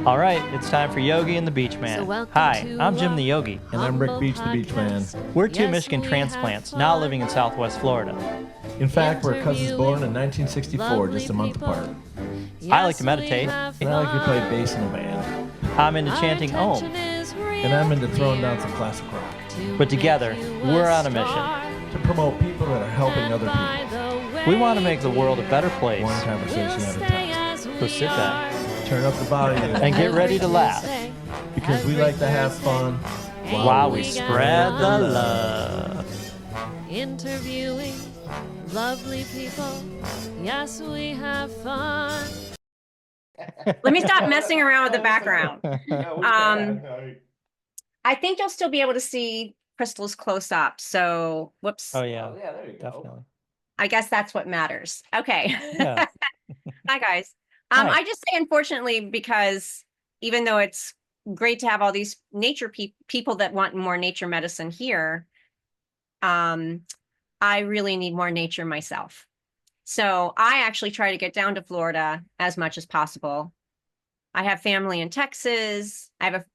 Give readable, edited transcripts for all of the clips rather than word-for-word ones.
All right, it's time for Yogi and the BeachMan. Hi, I'm Jim the Yogi. And I'm Rick Beach the BeachMan. We're two Michigan transplants now living in Southwest Florida. In fact, we're cousins born in 1964, just a month apart. I like to meditate. And I like to play bass in a band. I'm into chanting Om. And I'm into throwing down some classic rock. But together, we're on a mission to promote people that are helping other people. We want to make the world a better place. One conversation at a time. So sit back, turn up the volume, and get ready to laugh. Because we like to have fun while we spread the love. Interviewing lovely people. Yes, we have fun. Let me stop messing around with the background. I think you'll still be able to see crystals close up. So, whoops. Oh, yeah. Yeah, there you go. Definitely. I guess that's what matters. Okay. Yeah. Hi, guys. Hi. I just say unfortunately, because even though it's great to have all these nature people that want more nature medicine here, I really need more nature myself. So I actually try to get down to Florida as much as possible. I have family in Texas. I have a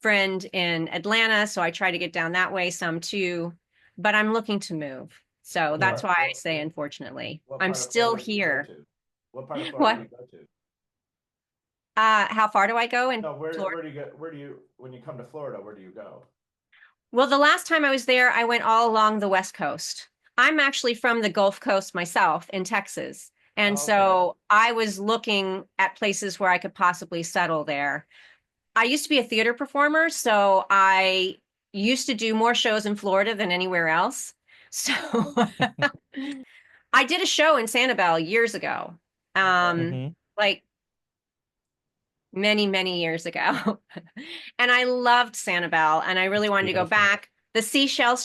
friend in Atlanta, so I try to get down that way some too, but I'm looking to move. So that's why I say unfortunately. I'm still here. What part of Florida do you go to? How far do I go in Where Florida? do you go? Where do you, when you come to Florida, where do you go? Well, the last time I was there, I went all along the West Coast. I'm actually from the Gulf Coast myself in Texas. And so I was looking at places where I could possibly settle there. I used to be a theater performer, so I used to do more shows in Florida than anywhere else. So I did a show in Sanibel years ago, like many, many years ago. And I loved Sanibel, and I really wanted to go back. The seashell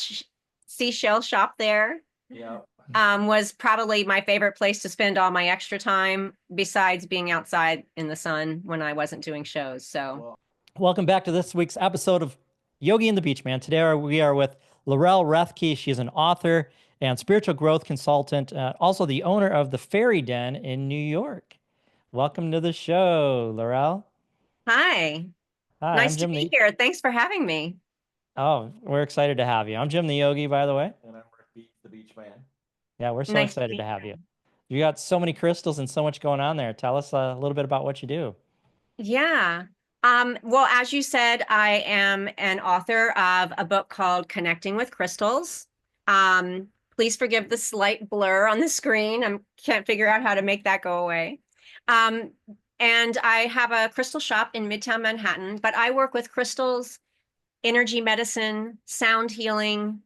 shop there was probably my favorite place to spend all my extra time, besides being outside in the sun when I wasn't doing shows. So welcome back to this week's episode of Yogi and the BeachMan. Today we are with Laurelle Rethke. She's an author and spiritual growth consultant, also the owner of the Fairy Den in New York. Welcome to the show, Laurelle. Hi. Hi, nice to be here. Thanks for having me. Oh, we're excited to have you. I'm Jim the Yogi, by the way. And I'm Rick the BeachMan. Yeah, we're so excited to have you. You got so many crystals and so much going on there. Tell us a little bit about what you do. Yeah. Well, as you said, I am an author of a book called Connecting with Crystals. Please forgive the slight blur on the screen. I can't figure out how to make that go away. And I have a crystal shop in Midtown Manhattan, but I work with crystals, energy medicine, sound healing,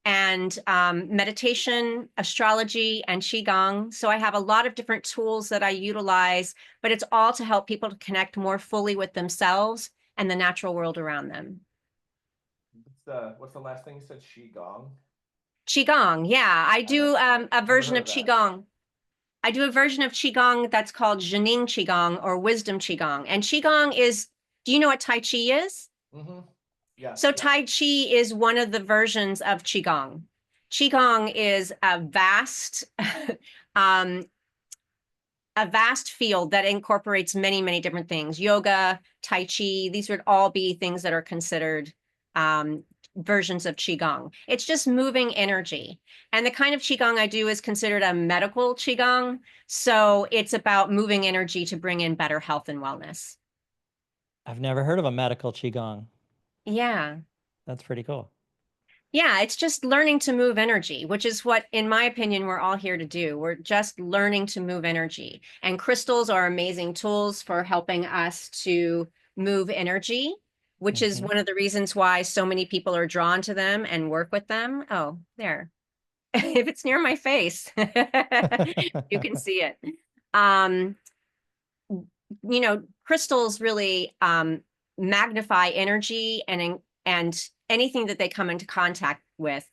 and meditation, astrology, and Qigong. So I have a lot of different tools that I utilize, but it's all to help people to connect more fully with themselves and the natural world around them. What's the last thing you said? Qigong? Qigong, yeah. I do a version of Qigong. I do a version of Qigong that's called Jining Qigong or Wisdom Qigong. And Qigong is, do you know what Tai Chi is? Mm-hmm. Yeah. So Tai Chi is one of the versions of Qigong. Qigong is a vast field that incorporates many, many different things. Yoga, Tai Chi, these would all be things that are considered versions of Qigong. It's just moving energy. And the kind of Qigong I do is considered a medical Qigong. So it's about moving energy to bring in better health and wellness. I've never heard of a medical Qigong. Yeah. That's pretty cool. Yeah, it's just learning to move energy, which is what, in my opinion, we're all here to do. We're just learning to move energy. And crystals are amazing tools for helping us to move energy, which is one of the reasons why so many people are drawn to them and work with them. Oh, there. If it's near my face, you can see it. You know, crystals really magnify energy and anything that they come into contact with.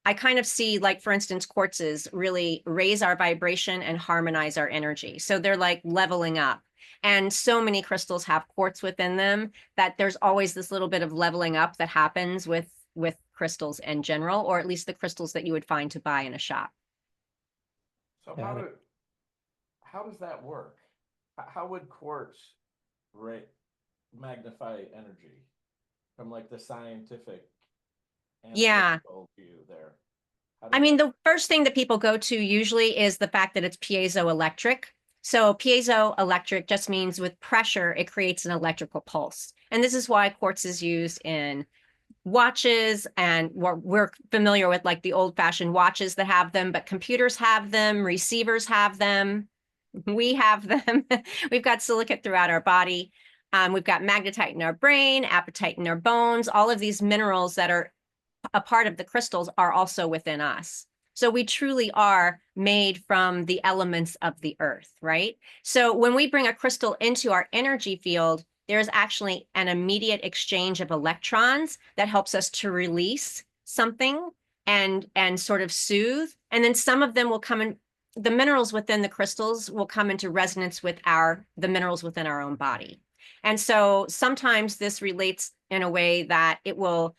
I kind of see, like, for instance, quartzes really raise our vibration and harmonize our energy. So they're like leveling up. And so many crystals have quartz within them that there's always this little bit of leveling up that happens with crystals in general, or at least the crystals that you would find to buy in a shop. So how does that work? How would quartz magnify energy from like the scientific Yeah. analytical view there? I mean, the first thing that people go to usually is the fact that it's piezoelectric. So piezoelectric just means with pressure, it creates an electrical pulse. And this is why quartz is used in watches, and we're familiar with like the old-fashioned watches that have them, but computers have them, receivers have them, we have them. We've got silicate throughout our body. We've got magnetite in our brain, apatite in our bones. All of these minerals that are a part of the crystals are also within us. So we truly are made from the elements of the earth, right? So when we bring a crystal into our energy field, there's actually an immediate exchange of electrons that helps us to release something and sort of soothe. And then some of them will come in, the minerals within the crystals will come into resonance with the minerals within our own body. And so sometimes this relates in a way that it will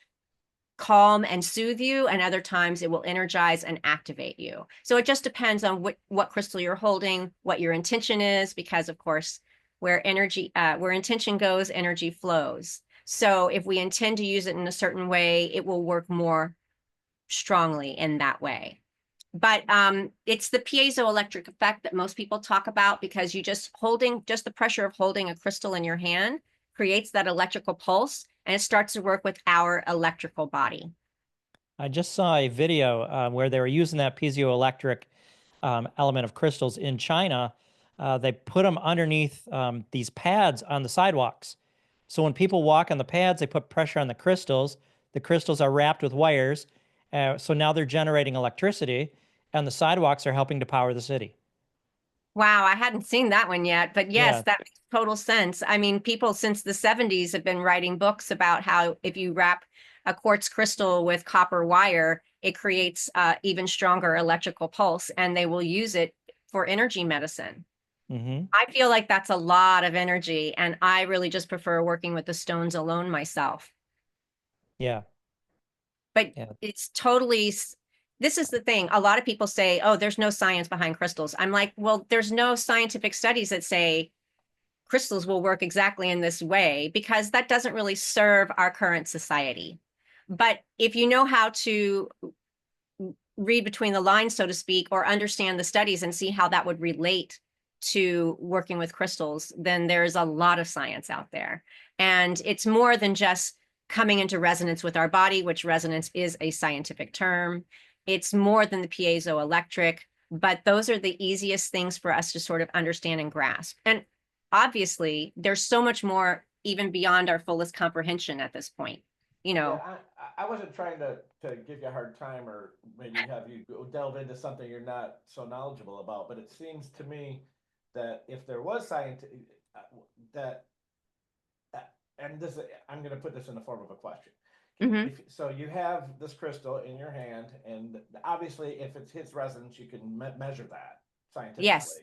calm and soothe you, and other times it will energize and activate you. So it just depends on what crystal you're holding, what your intention is, because of course, where intention goes, energy flows. So if we intend to use it in a certain way, it will work more strongly in that way. But it's the piezoelectric effect that most people talk about, because just the pressure of holding a crystal in your hand creates that electrical pulse, and it starts to work with our electrical body. I just saw a video where they were using that piezoelectric element of crystals in China. They put them underneath these pads on the sidewalks. So when people walk on the pads, they put pressure on the crystals. The crystals are wrapped with wires. So now they're generating electricity, and the sidewalks are helping to power the city. Wow, I hadn't seen that one yet, but yes, Yeah. that makes total sense. I mean, people since the 70s have been writing books about how if you wrap a quartz crystal with copper wire, it creates even stronger electrical pulse, and they will use it for energy medicine. Mm-hmm. I feel like that's a lot of energy, and I really just prefer working with the stones alone myself. Yeah. But Yeah. it's totally, this is the thing. A lot of people say, oh, there's no science behind crystals. I'm like, well, there's no scientific studies that say crystals will work exactly in this way, because that doesn't really serve our current society. But if you know how to read between the lines, so to speak, or understand the studies and see how that would relate to working with crystals, then there's a lot of science out there. And it's more than just coming into resonance with our body, which resonance is a scientific term. It's more than the piezoelectric, but those are the easiest things for us to sort of understand and grasp. And obviously, there's so much more even beyond our fullest comprehension at this point. You know, Yeah, I wasn't trying to give you a hard time or maybe have you delve into something you're not so knowledgeable about, but it seems to me that if there was science that and this I'm going to put this in the form of a question. Mhm. So you have this crystal in your hand, and obviously if it hits resonance, you can measure that scientifically. Yes.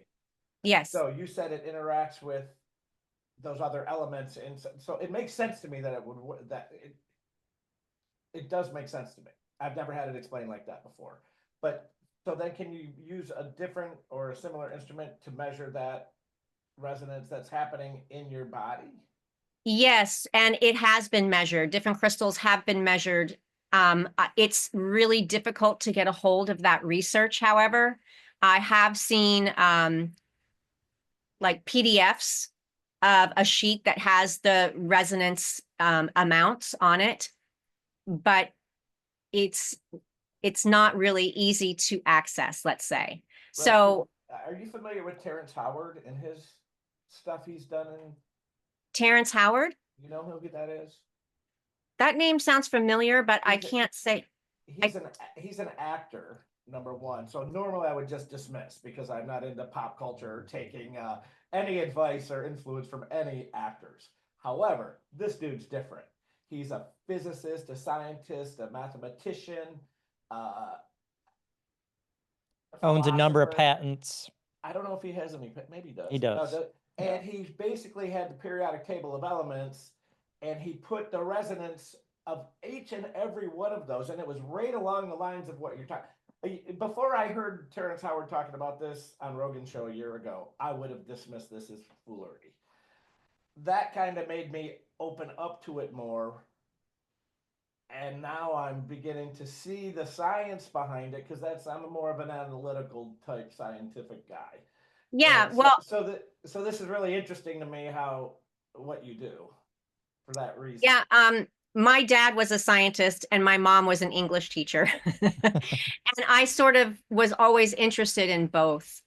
Yes. So you said it interacts with those other elements, and so it makes sense to me that it does make sense to me. I've never had it explained like that before. But so then can you use a different or a similar instrument to measure that resonance that's happening in your body? Yes, and it has been measured. Different crystals have been measured. It's really difficult to get a hold of that research. However, I have seen like PDFs of a sheet that has the resonance amounts on it, but it's not really easy to access, let's say. Right. So are you familiar with Terrence Howard and his stuff he's done in? Terrence Howard, You know who that is? that name sounds familiar, but I can't say. He's an actor, number one. So normally I would just dismiss because I'm not into pop culture or taking any advice or influence from any actors. However, this dude's different. He's a physicist, a scientist, a mathematician, a Owns a number of philosopher. patents. I don't know if he has any, maybe he does. He does. And he basically had the periodic table of elements, and he put the resonance of each and every one of those, and it was right along the lines of what you're talking. Before I heard Terrence Howard talking about this on Rogan's show a year ago, I would have dismissed this as foolery. that kind of made me open up to it more. And now I'm beginning to see the science behind it, because I'm more of an analytical type scientific guy. Yeah, And well, so this is really interesting to me, how what you do for that reason. yeah, my dad was a scientist and my mom was an English teacher. And I sort of was always interested in both.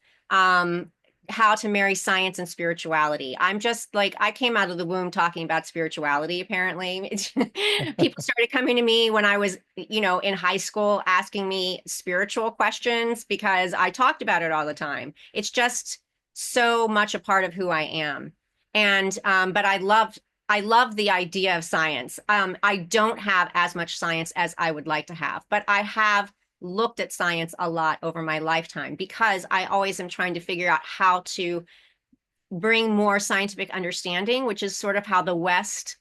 How to marry science and spirituality. I'm just like, I came out of the womb talking about spirituality, apparently. People started coming to me when I was, in high school, asking me spiritual questions because I talked about it all the time. It's just so much a part of who I am. And but I love the idea of science. I don't have as much science as I would like to have, but I have looked at science a lot over my lifetime because I always am trying to figure out how to bring more scientific understanding, which is sort of how the West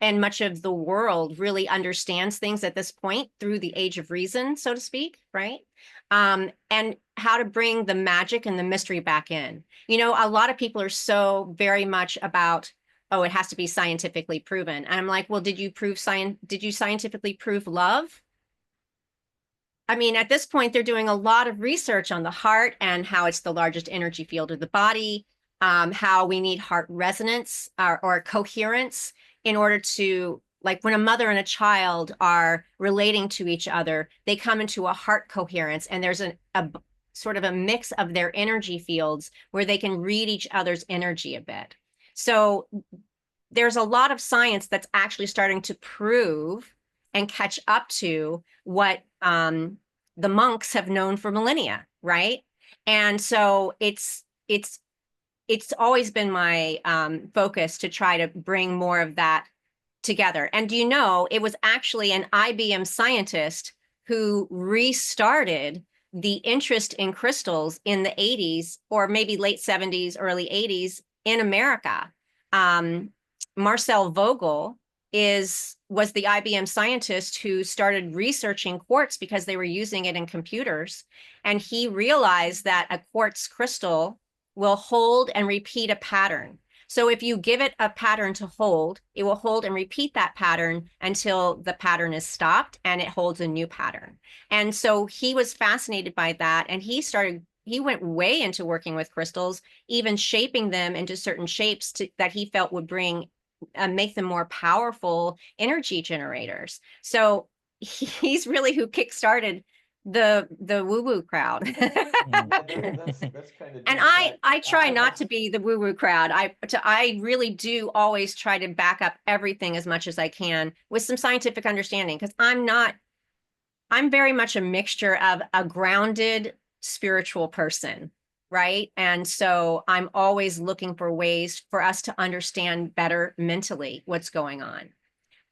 and much of the world really understands things at this point through the age of reason, so to speak, right? And how to bring the magic and the mystery back in. A lot of people are so very much about, oh, it has to be scientifically proven. And I'm like, well, did you scientifically prove love? I mean, at this point, they're doing a lot of research on the heart and how it's the largest energy field of the body, how we need heart resonance or coherence in order to, like when a mother and a child are relating to each other, they come into a heart coherence, and there's a sort of a mix of their energy fields where they can read each other's energy a bit. So there's a lot of science that's actually starting to prove and catch up to what the monks have known for millennia, right? And so it's always been my focus to try to bring more of that together. And it was actually an IBM scientist who restarted the interest in crystals in the 80s, or maybe late 70s, early 80s in America. Marcel Vogel was the IBM scientist who started researching quartz because they were using it in computers. And he realized that a quartz crystal will hold and repeat a pattern. So if you give it a pattern to hold, it will hold and repeat that pattern until the pattern is stopped and it holds a new pattern. And so he was fascinated by that. And he went way into working with crystals, even shaping them into certain shapes that he felt would make them more powerful energy generators. So he's really who kickstarted the woo-woo crowd. That's kind of And I try not to be the woo-woo crowd. I really do always try to back up everything as much as I can with some scientific understanding, because I'm very much a mixture of a grounded spiritual person, right? And so I'm always looking for ways for us to understand better mentally what's going on.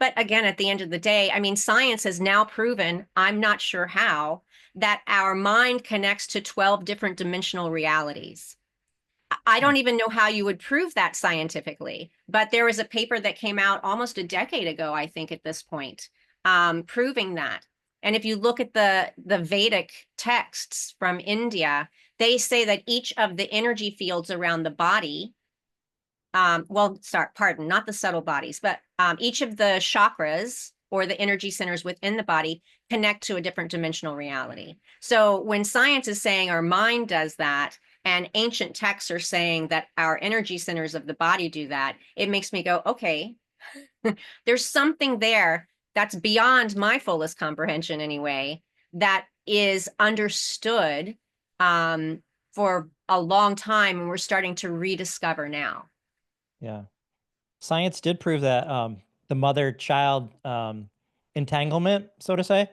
But again, at the end of the day, I mean, science has now proven, I'm not sure how, that our mind connects to 12 different dimensional realities. I don't even know how you would prove that scientifically, but there was a paper that came out almost a decade ago, I think, at this point, proving that. And if you look at the Vedic texts from India, they say that each of the energy fields around the body, not the subtle bodies, but each of the chakras or the energy centers within the body connect to a different dimensional reality. So when science is saying our mind does that, and ancient texts are saying that our energy centers of the body do that, it makes me go, okay, there's something there that's beyond my fullest comprehension anyway, that is understood for a long time, and we're starting to rediscover now. Yeah. Science did prove that the mother-child entanglement, so to say,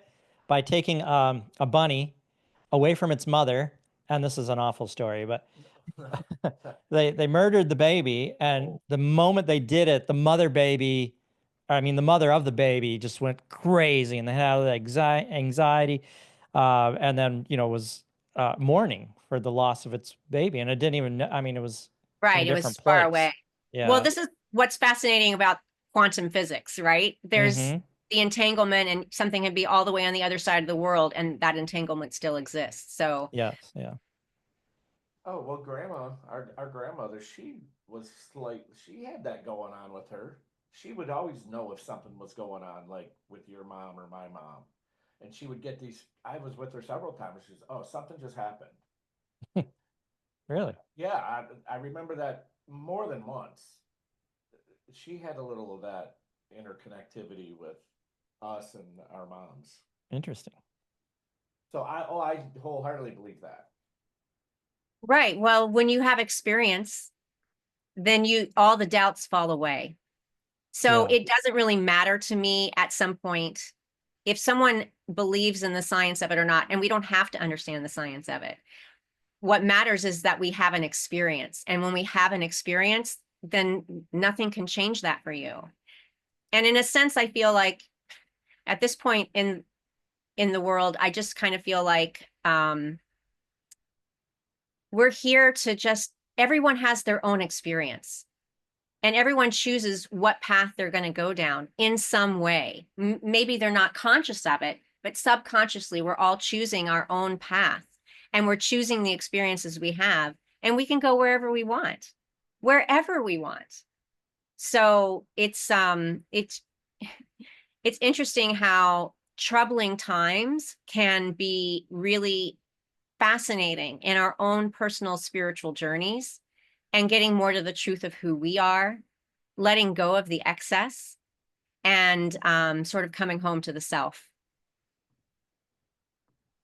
by taking a bunny away from its mother, and this is an awful story, but they murdered the baby, and the moment they did it, the mother of the baby just went crazy, and they had anxiety, and then was mourning for the loss of its baby, and it didn't even know. I mean, it was right. in a It was different far place. away. Yeah. Well, this is what's fascinating about quantum physics, right? There's Mhm. the entanglement, and something can be all the way on the other side of the world, and that entanglement still exists. So Yes. Yeah. Oh, well, our grandmother, she was she had that going on with her. She would always know if something was going on, like with your mom or my mom. And she would get these. I was with her several times. She's, oh, something just happened. Really? Yeah, I remember that more than once. She had a little of that interconnectivity with us and our moms. Interesting. So I wholeheartedly believe that. Right. Well, when you have experience, then all the doubts fall away. So Yeah. it doesn't really matter to me at some point if someone believes in the science of it or not, and we don't have to understand the science of it. What matters is that we have an experience. And when we have an experience, then nothing can change that for you. And in a sense, I feel like at this point in the world, I just kind of feel like we're here to everyone has their own experience. And everyone chooses what path they're going to go down in some way. Maybe they're not conscious of it, but subconsciously, we're all choosing our own path. And we're choosing the experiences we have. And we can go wherever we want, wherever we want. So it's interesting how troubling times can be really fascinating in our own personal spiritual journeys and getting more to the truth of who we are, letting go of the excess, and sort of coming home to the self.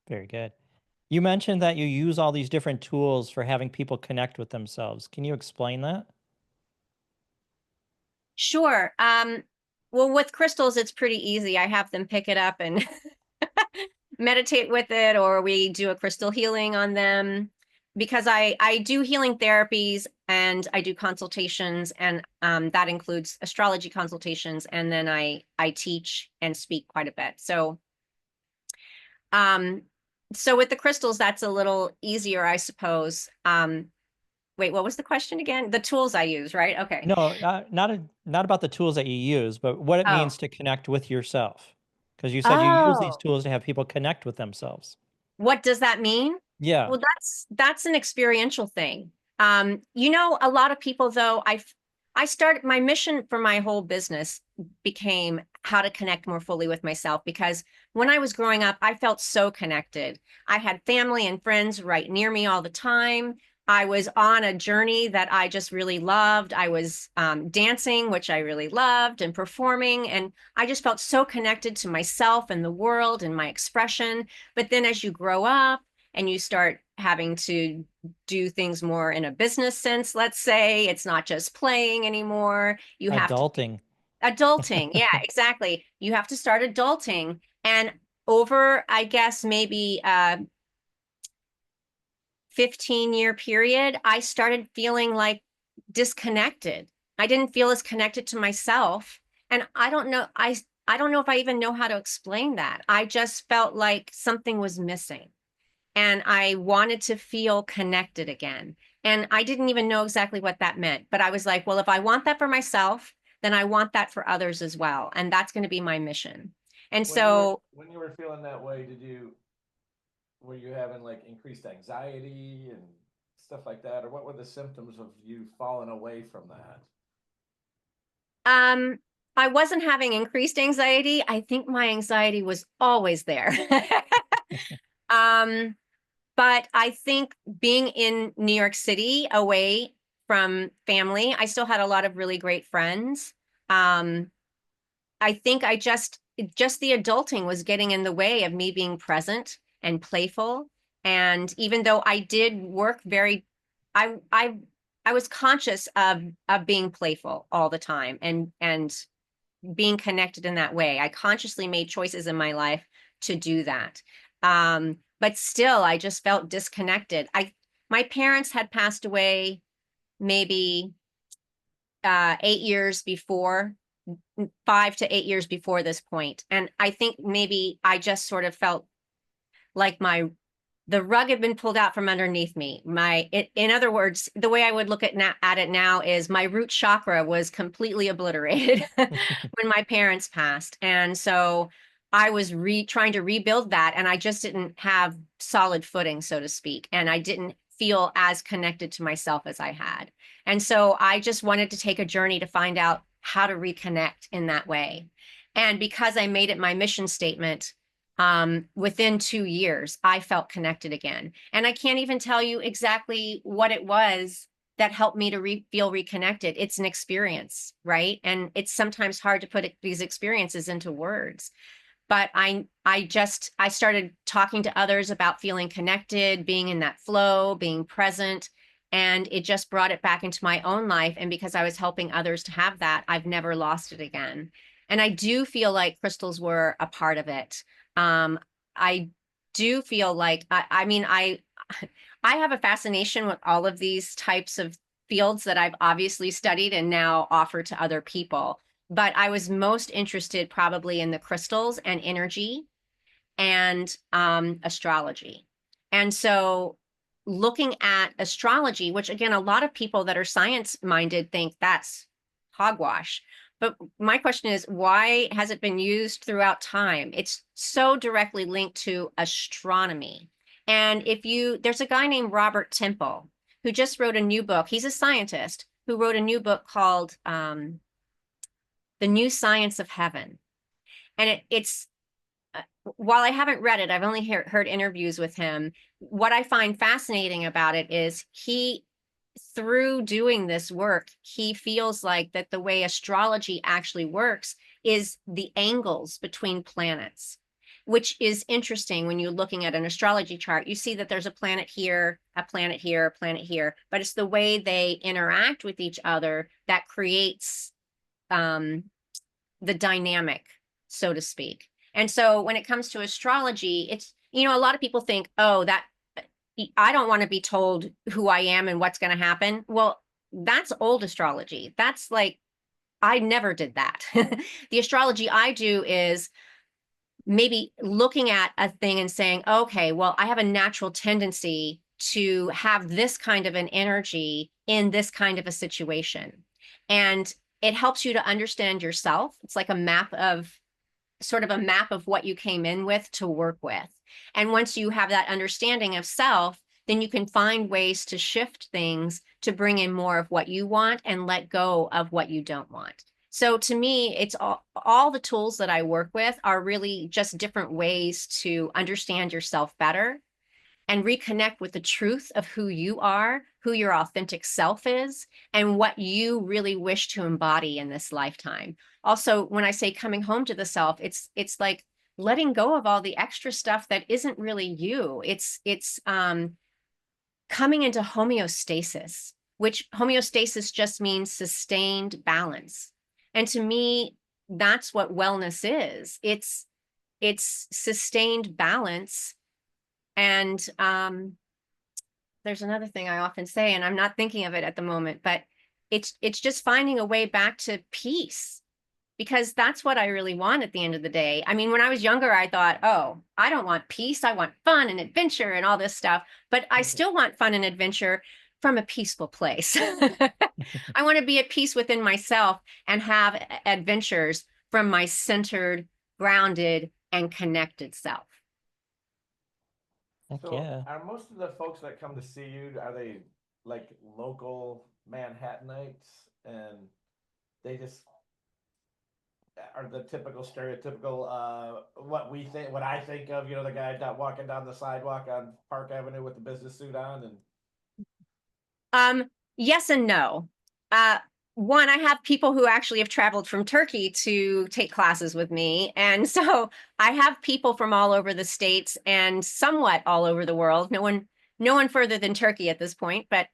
Very good. You mentioned that you use all these different tools for having people connect with themselves. Can you explain that? Sure. Well, with crystals, it's pretty easy. I have them pick it up and meditate with it, or we do a crystal healing on them, because I do healing therapies and I do consultations, and that includes astrology consultations, and then I teach and speak quite a bit. So with the crystals, that's a little easier, I suppose. Wait, what was the question again? The tools I use, right? Okay. No, not about the tools that you use, but what it Oh. means to connect with yourself. Because you said you use these Oh, tools to have people connect with themselves. what does that mean? Yeah. Well, that's an experiential thing. A lot of people, though, I started my mission for my whole business became how to connect more fully with myself, because when I was growing up, I felt so connected. I had family and friends right near me all the time. I was on a journey that I just really loved. I was dancing, which I really loved, and performing. And I just felt so connected to myself and the world and my expression. But then as you grow up and you start having to do things more in a business sense, let's say, it's not just playing anymore. You have to Adulting. adulting. Yeah, exactly. You have to start adulting. And over, I guess, maybe 15-year period, I started feeling like disconnected. I didn't feel as connected to myself. And I don't know if I even know how to explain that. I just felt like something was missing. And I wanted to feel connected again. And I didn't even know exactly what that meant. But I was like, well, if I want that for myself, then I want that for others as well. And that's going to be my mission. And When you were feeling that way, were you having like increased anxiety and stuff like that, or what were the symptoms of you falling away from that? I wasn't having increased anxiety. I think my anxiety was always there. But I think being in New York City, away from family, I still had a lot of really great friends. I think just the adulting was getting in the way of me being present and playful. And even though I did work I was conscious of being playful all the time and being connected in that way. I consciously made choices in my life to do that. But still, I just felt disconnected. My parents had passed away maybe 8 years before, 5 to 8 years before this point. And I think maybe I just sort of felt like the rug had been pulled out from underneath me. In other words, the way I would look at it now is my root chakra was completely obliterated when my parents passed. And so I was trying to rebuild that, and I just didn't have solid footing, so to speak. And I didn't feel as connected to myself as I had. And so I just wanted to take a journey to find out how to reconnect in that way. And because I made it my mission statement, within 2 years, I felt connected again. And I can't even tell you exactly what it was that helped me to feel reconnected. It's an experience, right? And it's sometimes hard to put these experiences into words. But I started talking to others about feeling connected, being in that flow, being present, and it just brought it back into my own life. And because I was helping others to have that, I've never lost it again. And I do feel like crystals were a part of it. I do feel like, I have a fascination with all of these types of fields that I've obviously studied and now offer to other people. But I was most interested probably in the crystals and energy and astrology. And so looking at astrology, which again, a lot of people that are science-minded think that's hogwash. But my question is, why has it been used throughout time? It's so directly linked to astronomy. And there's a guy named Robert Temple who just wrote a new book. He's a scientist who wrote a new book called The New Science of Heaven. And it's while I haven't read it, I've only heard interviews with him. What I find fascinating about it is through doing this work, he feels like that the way astrology actually works is the angles between planets, which is interesting. When you're looking at an astrology chart, you see that there's a planet here, a planet here, a planet here, but it's the way they interact with each other that creates the dynamic, so to speak. And so when it comes to astrology, it's, a lot of people think, oh, that I don't want to be told who I am and what's going to happen. Well, that's old astrology. That's like, I never did that. The astrology I do is maybe looking at a thing and saying, okay, well, I have a natural tendency to have this kind of an energy in this kind of a situation. And it helps you to understand yourself. It's like sort of a map of what you came in with to work with. And once you have that understanding of self, then you can find ways to shift things to bring in more of what you want and let go of what you don't want. So to me, it's all the tools that I work with are really just different ways to understand yourself better and reconnect with the truth of who you are, who your authentic self is, and what you really wish to embody in this lifetime. Also, when I say coming home to the self, it's like letting go of all the extra stuff that isn't really you. It's coming into homeostasis, which homeostasis just means sustained balance. And to me, that's what wellness is. It's sustained balance. And there's another thing I often say, and I'm not thinking of it at the moment, but it's just finding a way back to peace, because that's what I really want at the end of the day. I mean, when I was younger, I thought, oh, I don't want peace. I want fun and adventure and all this stuff, but I still want fun and adventure from a peaceful place. I want to be at peace within myself and have adventures from my centered, grounded, and connected self. So Yeah. are most of the folks that come to see you, are they like local Manhattanites, and they just are the typical stereotypical what I think of, the guy walking down the sidewalk on Park Avenue with the business suit on? And yes and no. One, I have people who actually have traveled from Turkey to take classes with me. And so I have people from all over the States and somewhat all over the world. No one further than Turkey at this point, but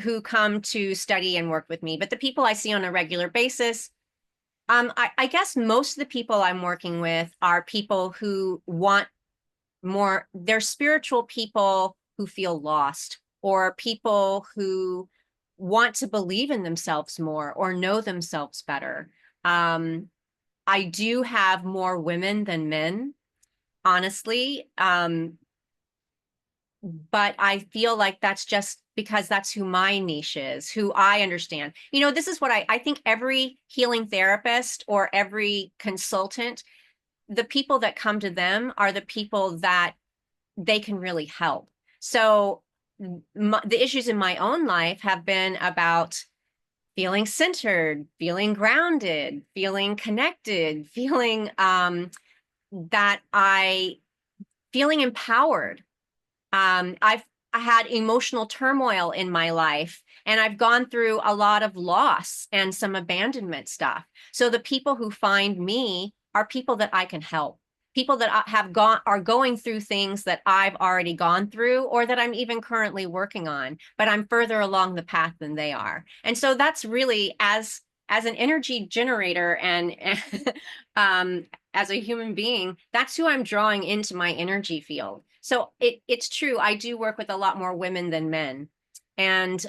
who come to study and work with me. But the people I see on a regular basis, I guess most of the people I'm working with are people who want more. They're spiritual people who feel lost, or people who want to believe in themselves more or know themselves better. I do have more women than men, honestly. But I feel like that's just because that's who my niche is, who I understand. This is what I think every healing therapist or every consultant, the people that come to them are the people that they can really help. So the issues in my own life have been about feeling centered, feeling grounded, feeling connected, feeling feeling empowered. I had emotional turmoil in my life, and I've gone through a lot of loss and some abandonment stuff. So the people who find me are people that I can help, people that are going through things that I've already gone through, or that I'm even currently working on, but I'm further along the path than they are. And so that's really, as an energy generator and as a human being, that's who I'm drawing into my energy field. So it's true. I do work with a lot more women than men. And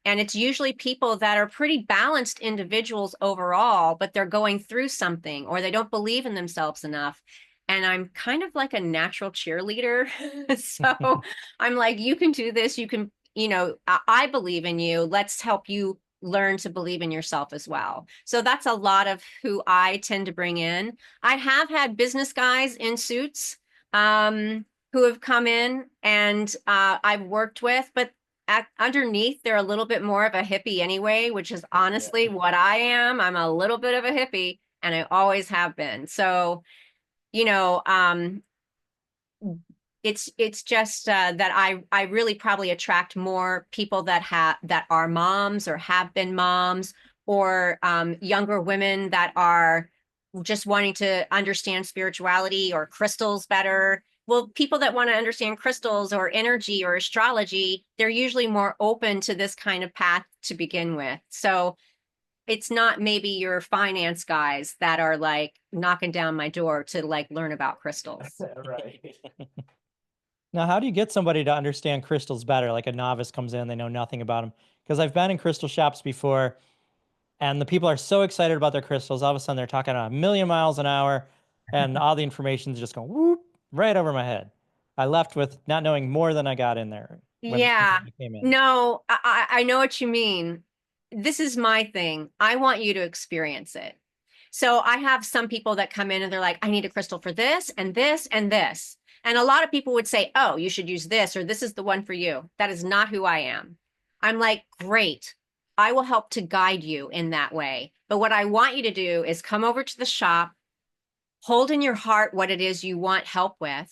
it's usually people that are pretty balanced individuals overall, but they're going through something, or they don't believe in themselves enough. And I'm kind of like a natural cheerleader. So I'm like, you can do this. You can, I believe in you. Let's help you learn to believe in yourself as well. So that's a lot of who I tend to bring in. I have had business guys in suits who have come in and I've worked with, but underneath they're a little bit more of a hippie anyway, which is honestly what I am. I'm a little bit of a hippie, and I always have been. So, it's just that I really probably attract more people that are moms or have been moms, or younger women that are just wanting to understand spirituality or crystals better. Well, people that want to understand crystals or energy or astrology, they're usually more open to this kind of path to begin with. So it's not maybe your finance guys that are like knocking down my door to like learn about crystals. Right. Now, how do you get somebody to understand crystals better? Like a novice comes in, they know nothing about them. Because I've been in crystal shops before, and the people are so excited about their crystals. All of a sudden, they're talking at 1,000,000 miles an hour, and all the information's just going whoop right over my head. I left with not knowing more than I got in there. When I came in. No, I know what you mean. This is my thing. I want you to experience it. So I have some people that come in and they're like, I need a crystal for this and this and this. And a lot of people would say, oh, you should use this, or this is the one for you. That is not who I am. I'm like, great. I will help to guide you in that way. But what I want you to do is come over to the shop, hold in your heart what it is you want help with,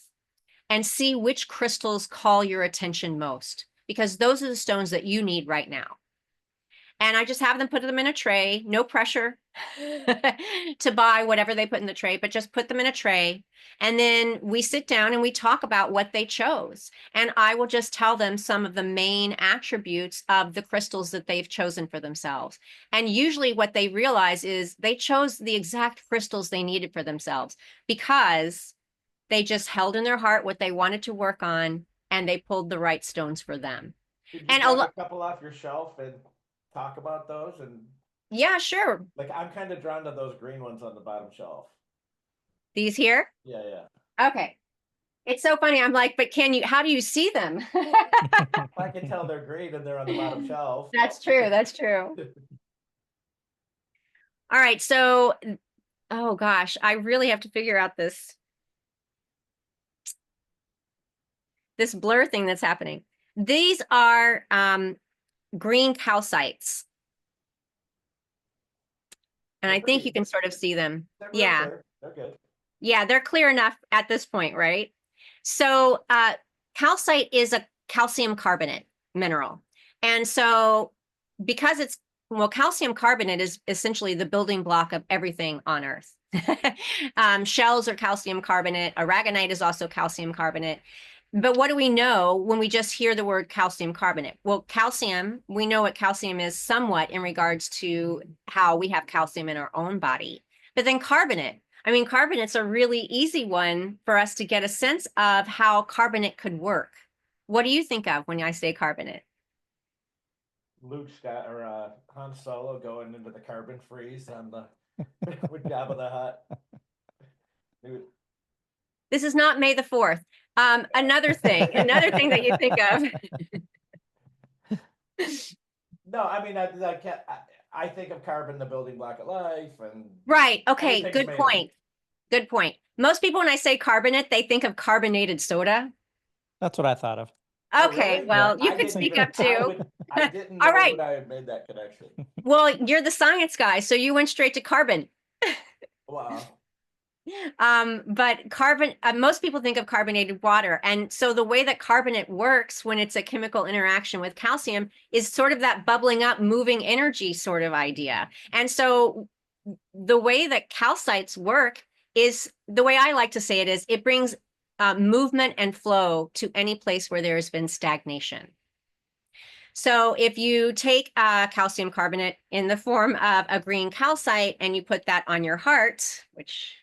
and see which crystals call your attention most, because those are the stones that you need right now. And I just have them put them in a tray, no pressure to buy whatever they put in the tray, but just put them in a tray. And then we sit down and we talk about what they chose. And I will just tell them some of the main attributes of the crystals that they've chosen for themselves. And usually what they realize is they chose the exact crystals they needed for themselves, because they just held in their heart what they wanted to work on, and they pulled the right stones for them. Could you And grab a couple off your shelf and talk about those? And yeah, sure. like, I'm kind of drawn to those green ones on the bottom shelf. These here? Yeah. Okay. It's so funny. I'm like, but how do you see them? I can tell they're green and they're on the bottom shelf. That's true. That's true. All right. So, oh gosh, I really have to figure out this blur thing that's happening. These are green calcites. And I think you can sort of see them. Yeah. Clear. They're good. Yeah, they're clear enough at this point, right? So calcite is a calcium carbonate mineral. And so because calcium carbonate is essentially the building block of everything on Earth. Shells are calcium carbonate. Aragonite is also calcium carbonate. But what do we know when we just hear the word calcium carbonate? Well, calcium, we know what calcium is somewhat in regards to how we have calcium in our own body. But then carbonate, carbonate's a really easy one for us to get a sense of how carbonate could work. What do you think of when I say carbonate? Luke Scott or Han Solo going into the carbon freeze on the with Jabba the Hutt. This is not May the 4th. Another thing that you think of. No, I think of carbon, the building block of life, and right. Okay. Good point. Good point. Most people, when I say carbonate, they think of carbonated soda. That's what I thought of. Oh, Okay, really? well, you I can didn't speak even, up too. I didn't All know right. that I had made that connection. Well, you're the science guy, so you went straight to carbon. Wow. But carbon, most people think of carbonated water. And so the way that carbonate works when it's a chemical interaction with calcium is sort of that bubbling up, moving energy sort of idea. And so the way that calcites work is the way I like to say it is it brings movement and flow to any place where there has been stagnation. So if you take calcium carbonate in the form of a green calcite and you put that on your heart, which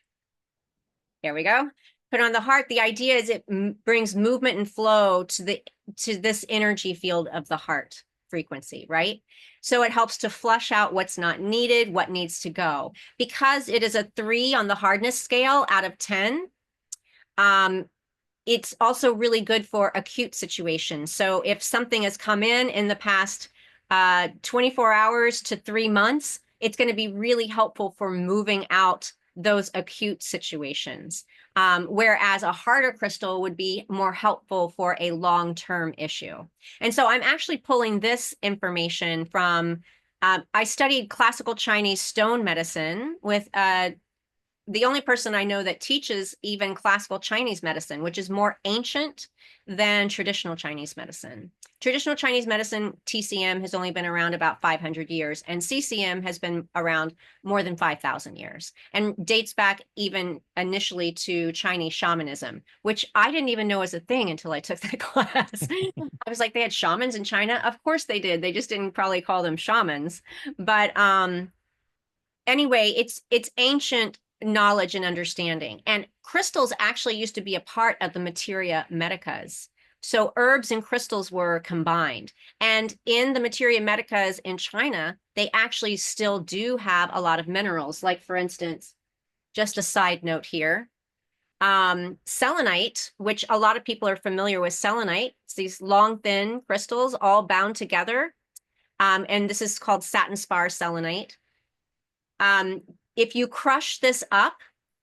there we go. Put on the heart. The idea is it brings movement and flow to this energy field of the heart frequency, right? So it helps to flush out what's not needed, what needs to go. Because it is a 3 on the hardness scale out of 10, it's also really good for acute situations. So if something has come in the past 24 hours to 3 months, it's going to be really helpful for moving out those acute situations. Whereas a harder crystal would be more helpful for a long-term issue. And so I'm actually pulling this information from, I studied classical Chinese stone medicine with the only person I know that teaches even classical Chinese medicine, which is more ancient than traditional Chinese medicine. Traditional Chinese medicine, TCM, has only been around about 500 years, and CCM has been around more than 5,000 years, and dates back even initially to Chinese shamanism, which I didn't even know was a thing until I took that class. I was like, they had shamans in China? Of course they did. They just didn't probably call them shamans. But anyway, it's ancient knowledge and understanding. And crystals actually used to be a part of the materia medicas. So herbs and crystals were combined. And in the materia medicas in China, they actually still do have a lot of minerals. Like, for instance, just a side note here, selenite, which a lot of people are familiar with selenite. It's these long, thin crystals all bound together. And this is called satin spar selenite. If you crush this up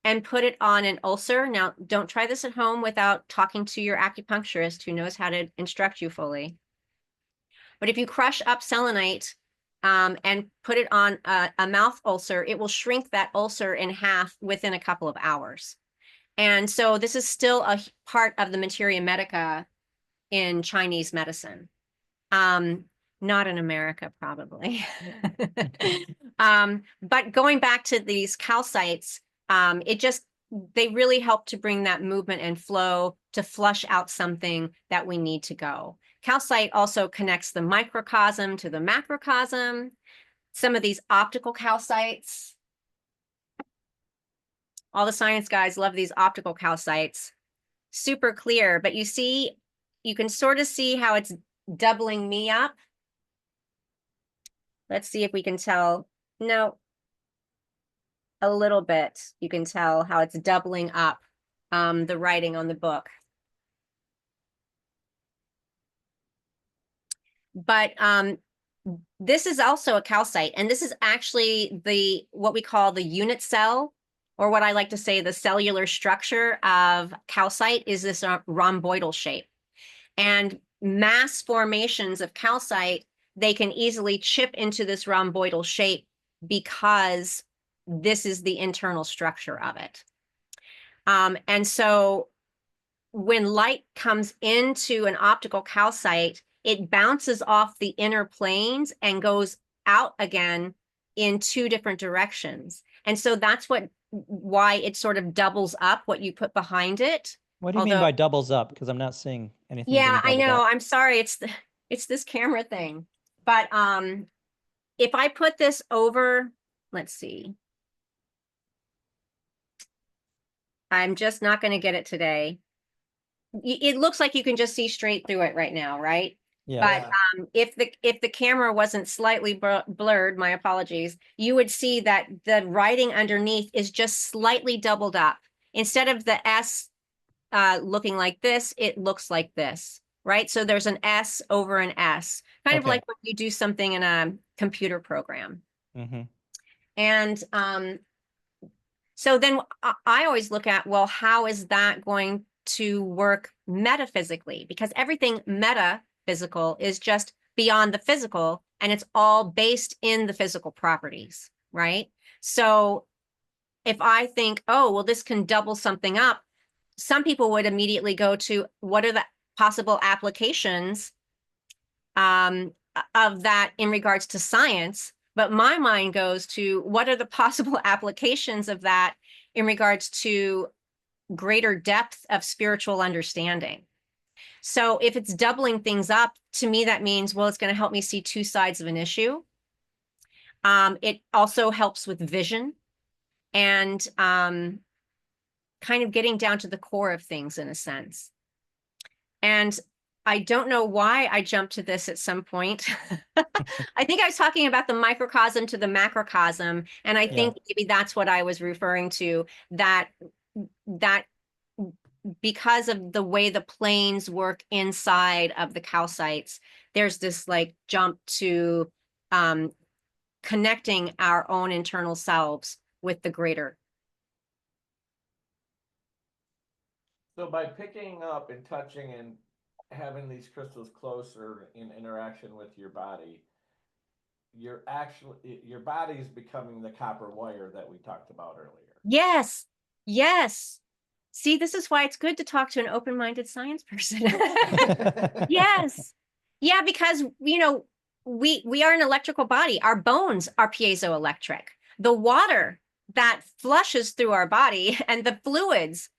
and put it on an ulcer, now don't try this at home without talking to your acupuncturist who knows how to instruct you fully. But if you crush up selenite and put it on a mouth ulcer, it will shrink that ulcer in half within a couple of hours. And so this is still a part of the materia medica in Chinese medicine. Not in America, probably. But going back to these calcites, they really help to bring that movement and flow to flush out something that we need to go. Calcite also connects the microcosm to the macrocosm. Some of these optical calcites, all the science guys love these optical calcites. Super clear, but you can sort of see how it's doubling me up. Let's see if we can tell. No, a little bit. You can tell how it's doubling up the writing on the book. But this is also a calcite, and this is actually what we call the unit cell, or what I like to say the cellular structure of calcite is this rhomboidal shape. And mass formations of calcite, they can easily chip into this rhomboidal shape because this is the internal structure of it. And so when light comes into an optical calcite, it bounces off the inner planes and goes out again in 2 different directions. And so that's why it sort of doubles up what you put behind it. What do you mean by doubles up? Because I'm not seeing anything. Yeah, I being doubled know. up. I'm sorry. It's this camera thing. But if I put this over, let's see. I'm just not going to get it today. It looks like you can just see straight through it right now, right? Yeah. But if the camera wasn't slightly blurred, my apologies, you would see that the writing underneath is just slightly doubled up. Instead of the S looking like this, it looks like this, right? So there's an S over an S, kind of like when you do something in a computer program. Mm-hmm. And so then I always look at, well, how is that going to work metaphysically, because everything metaphysical is just beyond the physical, and it's all based in the physical properties, right? So if I think, oh, well, this can double something up, some people would immediately go to what are the possible applications of that in regards to science. But my mind goes to what are the possible applications of that in regards to greater depth of spiritual understanding. So if it's doubling things up, to me, that means, well, it's going to help me see two sides of an issue. It also helps with vision and kind of getting down to the core of things in a sense. And I don't know why I jumped to this at some point. I think I was talking about the microcosm to the macrocosm, and I think maybe that's what I was referring to, that because of the way the planes work inside of the calcites, there's this like jump to connecting our own internal selves with the greater. So by picking up and touching and having these crystals closer in interaction with your body, your body is becoming the copper wire that we talked about earlier. Yes. Yes. See, this is why it's good to talk to an open-minded science person. Yes. Yeah, because, you know, we are an electrical body. Our bones are piezoelectric. The water that flushes through our body and the fluids,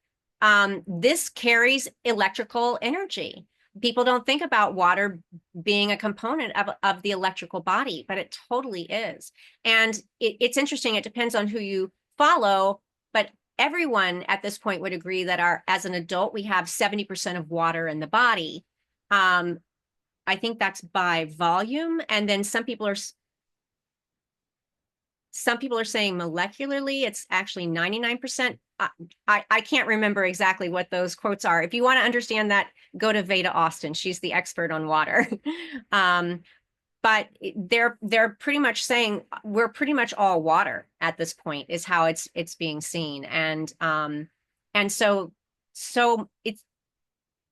this carries electrical energy. People don't think about water being a component of the electrical body, but it totally is. And it's interesting. It depends on who you follow, but everyone at this point would agree that as an adult, we have 70% of water in the body. I think that's by volume. And then some people are saying molecularly, it's actually 99%. I can't remember exactly what those quotes are. If you want to understand that, go to Veda Austin. She's the expert on water. But they're pretty much saying we're pretty much all water at this point is how it's being seen. And so it's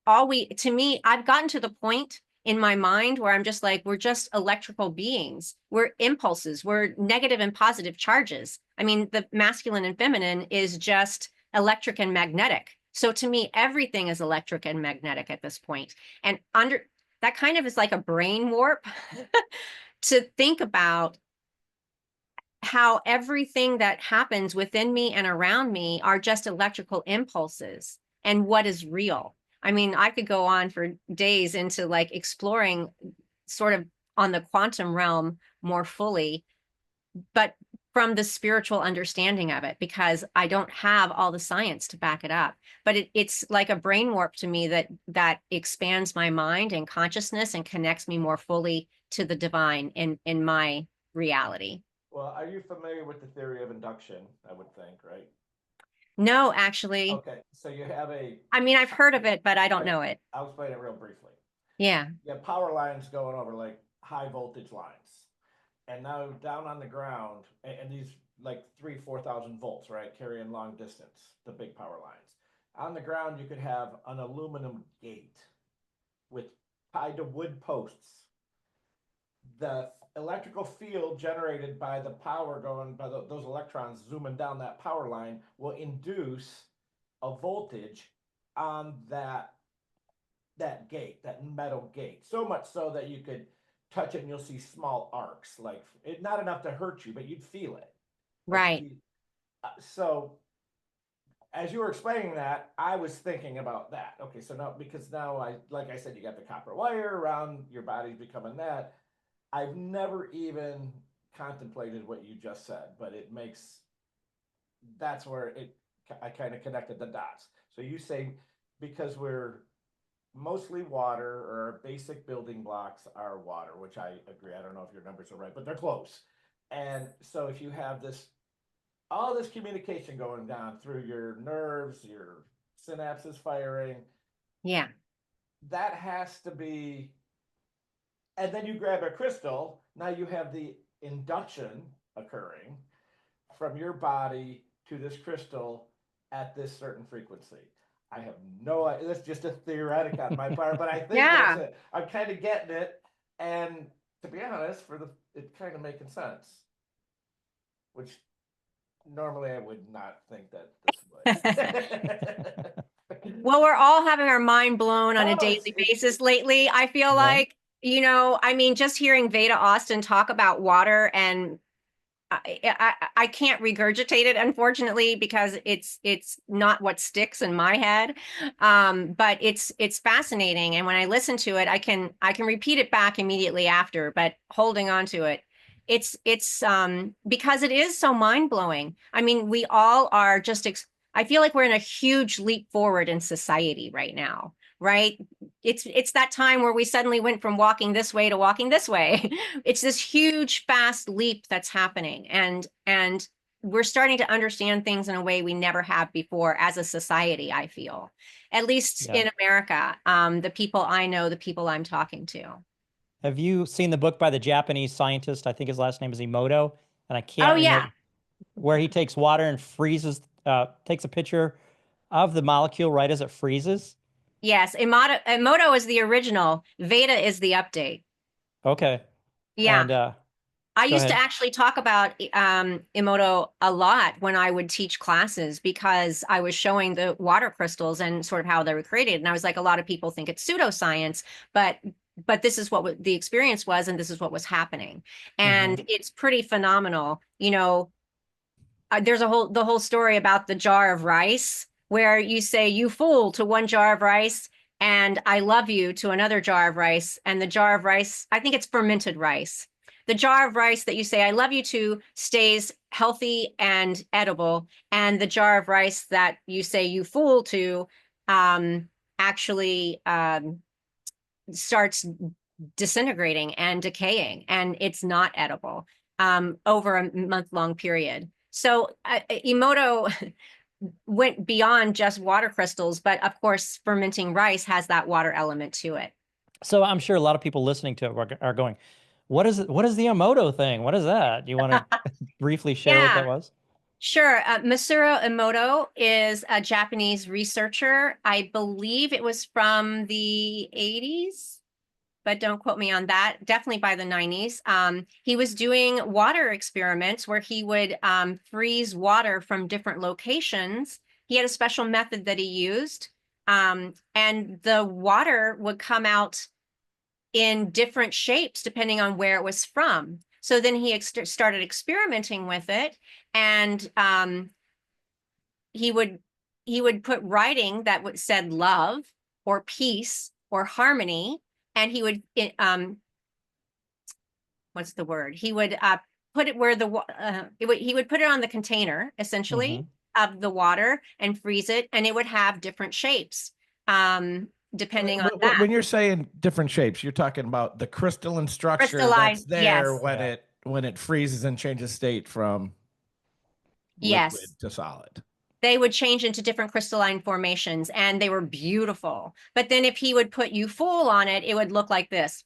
all to me, I've gotten to the point in my mind where I'm just like, we're just electrical beings. We're impulses. We're negative and positive charges. I mean, the masculine and feminine is just electric and magnetic. So to me, everything is electric and magnetic at this point. And that kind of is like a brain warp to think about how everything that happens within me and around me are just electrical impulses and what is real. I mean, I could go on for days into like exploring sort of on the quantum realm more fully, but from the spiritual understanding of it, because I don't have all the science to back it up. But it's like a brain warp to me that expands my mind and consciousness and connects me more fully to the divine in my reality. Well, are you familiar with the theory of induction? I would think, right? No, actually. Okay, so you have I mean, I've heard of it, but I don't know it. I'll explain it real briefly. Yeah. You have power lines going over like high voltage lines. And now down on the ground, and these like 4,000 volts, right? Carrying long distance, the big power lines. On the ground, you could have an aluminum gate tied to wood posts. The electrical field generated by the power going by those electrons zooming down that power line will induce a voltage on that gate, that metal gate. So much so that you could touch it and you'll see small arcs, like not enough to hurt you, but you'd feel it. Right. So as you were explaining that, I was thinking about that. Okay, so now, because now like I said, you got the copper wire around your body's becoming that. I've never even contemplated what you just said, but that's where I kind of connected the dots. So you say, because we're mostly water, or our basic building blocks are water, which I agree. I don't know if your numbers are right, but they're close. And so if you have all this communication going down through your nerves, your synapses firing. Yeah. That has to be, and then you grab a crystal, now you have the induction occurring from your body to this crystal at this certain frequency. I have no idea. That's just a theoretic on my part, but I think Yeah. that's it. I'm kind of getting it. And to be honest, it kind of making sense. Which normally I would not think that this would. Well, we're all having our mind blown on a No, daily basis lately. I feel Right. like, I mean, just hearing Veda Austin talk about water, and I can't regurgitate it, unfortunately, because it's not what sticks in my head. But it's fascinating, and when I listen to it, I can repeat it back immediately after. But holding on to it, it's because it is so mind blowing. I mean, we all are just. I feel like we're in a huge leap forward in society right now. Right? It's that time where we suddenly went from walking this way to walking this way. It's this huge, fast leap that's happening, and we're starting to understand things in a way we never have before as a society. I feel, at least Yeah. in America, the people I know, the people I'm talking to. Have you seen the book by the Japanese scientist? I think his last name is Emoto, and I Oh can't yeah, remember, where he takes water and takes a picture of the molecule right as it freezes. yes. Emoto is the original. Veda is the update. Okay. Yeah. And I go used to ahead. actually talk about Emoto a lot when I would teach classes, because I was showing the water crystals and sort of how they were created. And I was like, a lot of people think it's pseudoscience, but this is what the experience was, and this is what was happening. Hmm. And it's pretty phenomenal. There's the whole story about the jar of rice, where you say "you fool" to one jar of rice and "I love you" to another jar of rice. And the jar of rice, I think it's fermented rice. The jar of rice that you say "I love you" to stays healthy and edible, and the jar of rice that you say "you fool" to actually starts disintegrating and decaying, and it's not edible over a month-long period. So Emoto went beyond just water crystals, but of course, fermenting rice has that water element to it. So I'm sure a lot of people listening to it are going, "What is it? What is the Emoto thing? What is that?" Do you want to briefly share what that Yeah, was? sure. Masaru Emoto is a Japanese researcher. I believe it was from the 80s, but don't quote me on that. Definitely by the 90s. He was doing water experiments where he would freeze water from different locations. He had a special method that he used, and the water would come out in different shapes depending on where it was from. So then he started experimenting with it, and he would put writing that said love or peace or harmony, and he would what's the word? He would put it where he would put it on the container, essentially, Hmm. of the water, and freeze it, and it would have different shapes depending on that. When you're saying different shapes, you're talking about the crystalline structure that's Crystallized, there yes, when Yeah. it freezes and changes state from liquid yes. to solid. They would change into different crystalline formations, and they were beautiful. But then if he would put "you fool" on it, it would look like this.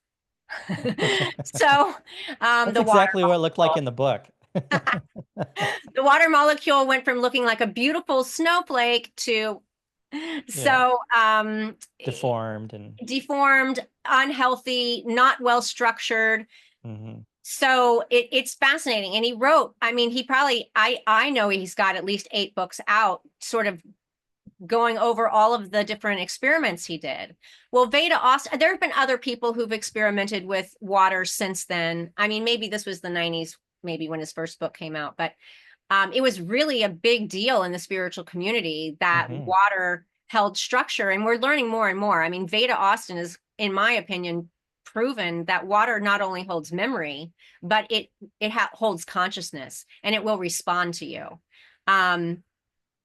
So That's the water exactly what it looked like in the book. the water molecule went from looking like a beautiful snowflake to Yeah. so Deformed and deformed, unhealthy, not well structured. hmm So it's fascinating. And he wrote, I mean, he probably, I know he's got at least 8 books out, sort of going over all of the different experiments he did. Well, Veda Austin, there have been other people who've experimented with water since then. I mean, maybe this was the 90s, maybe when his first book came out, but it was really a big deal in the spiritual community that hmm water held structure, and we're learning more and more. I mean, Veda Austin is, in my opinion, proven that water not only holds memory, but it holds consciousness, and it will respond to you. Um,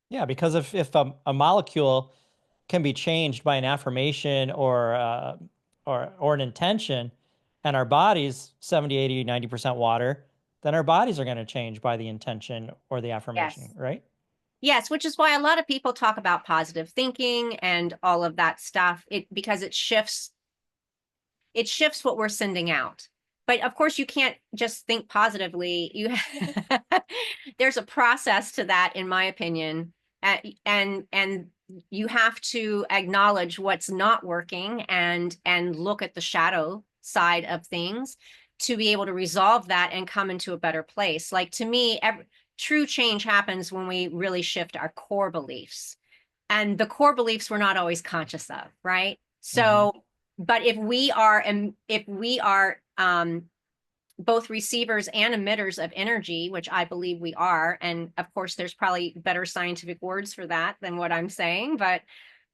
Yeah, because if a molecule can be changed by an affirmation or an intention, and our body's 70, 80, 90% water, then our bodies are going to change by the intention or the affirmation, yes. right? Yes, which is why a lot of people talk about positive thinking and all of that stuff. Because it shifts what we're sending out. But of course, you can't just think positively. There's a process to that, in my opinion, and you have to acknowledge what's not working and look at the shadow side of things to be able to resolve that and come into a better place. Like, to me, true change happens when we really shift our core beliefs. And the core beliefs we're not always conscious of, right? So, but if we are both receivers and emitters of energy, which I believe we are, and of course, there's probably better scientific words for that than what I'm saying, but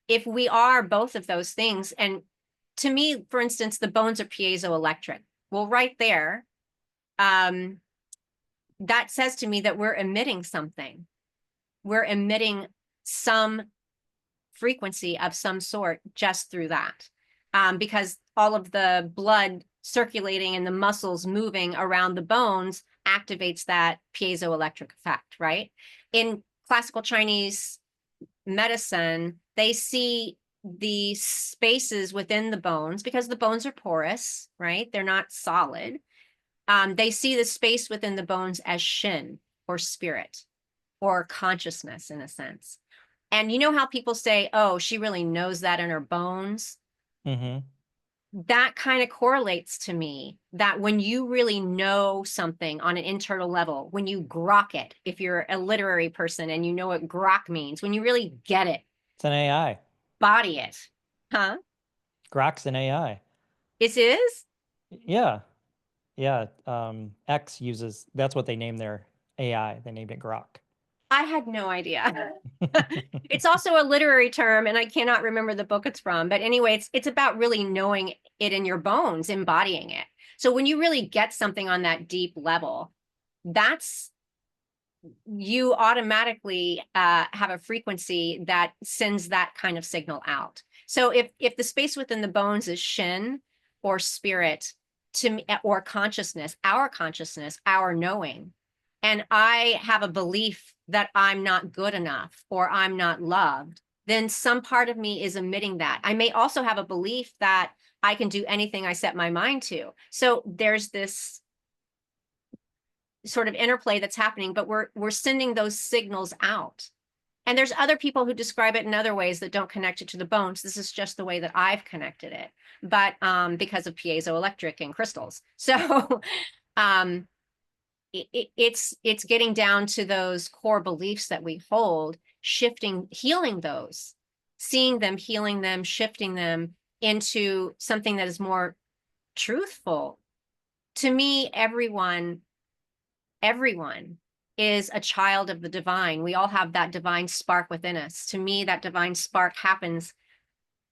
if we are both of those things, and to me, for instance, the bones are piezoelectric. Well, right there, that says to me that we're emitting something. We're emitting some frequency of some sort just through that, because all of the blood circulating and the muscles moving around the bones activates that piezoelectric effect, right? In classical Chinese medicine, they see the spaces within the bones, because the bones are porous, right? They're not solid. They see the space within the bones as shin, or spirit, or consciousness, in a sense. And you know how people say, oh, she really knows that in her bones? That kind of correlates to me, that when you really know something on an internal level, when you grok it, if you're a literary person and you know what grok means, when you really get it. It's an AI. Body it. Huh? Grok's an AI. It is? Yeah. Yeah. X uses, that's what they named their AI. They named it Grok. I had no idea. It's also a literary term, and I cannot remember the book it's from. But anyway, it's about really knowing it in your bones, embodying it. So when you really get something on that deep level, that's, you automatically have a frequency that sends that kind of signal out. So if the space within the bones is shin, or spirit, to me, or consciousness, our knowing, and I have a belief that I'm not good enough or I'm not loved, then some part of me is emitting that. I may also have a belief that I can do anything I set my mind to. So there's this sort of interplay that's happening, but we're sending those signals out. And there's other people who describe it in other ways that don't connect it to the bones. This is just the way that I've connected it, but because of piezoelectric and crystals. So it's getting down to those core beliefs that we hold, shifting, healing those, seeing them, healing them, shifting them into something that is more truthful. To me, everyone is a child of the divine. We all have that divine spark within us. To me, that divine spark happens